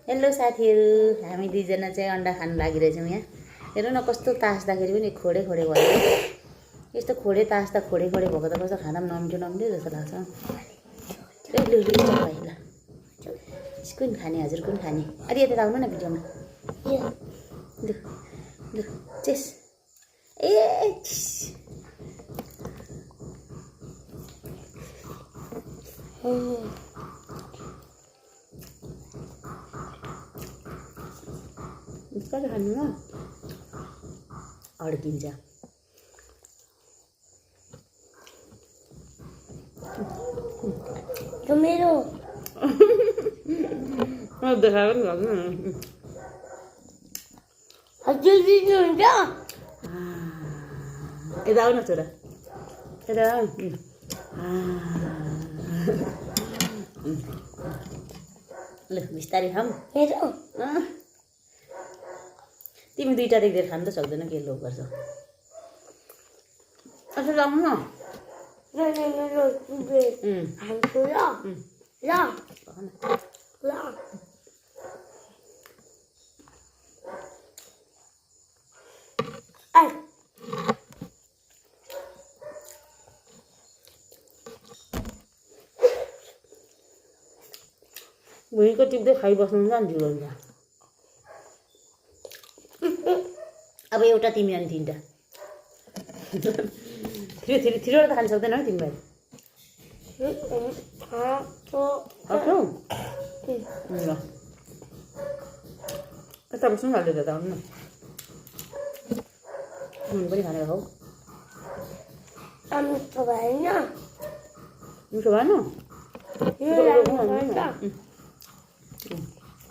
Hello साथीहरू, हामी दुईजना चाहिँ अन्डा खानु लागिरहेछौँ यहाँ। हेर्नु न कस्तो तास्दाखेरि पनि खोडे खोडे भयो। यस्तो खोडे तास्दा खोडे खोडे भएको त कस्तो खाना पनि नमिठो नमिठो जस्तो लाग्छ। ल कुन खाने हजुर कुन खाने? अलि यता आउनु न भिडियोमा। लु लु चेस ए बिस्तारै खानु न, अड्किन्छ। मेरो देखाएको नि गर्नु हजुर दिनुहुन्छ यता आउन छोरा, यता आऊ। ल बिस्तारै खाऊ। मेरो तिमी दुईवटा देख्दै खानु त सक्दैन, के लोभ गर्छौ? यसो लाउनु न। मेरो खान्छु ल ल ल भुइँको टिप्दै खाइबस्नु हुन्छ नि ढिलो हुन्छ। अब एउटा तिमी अनि तिनवटा थिरोबाट त खानु सक्दैन है तिमी भाइ? सक्छौ? ल यता बस्नु न, अलि यता आउनु न। नुन पनि खानेर खाऊ। मिठो भएन मिठो भएन?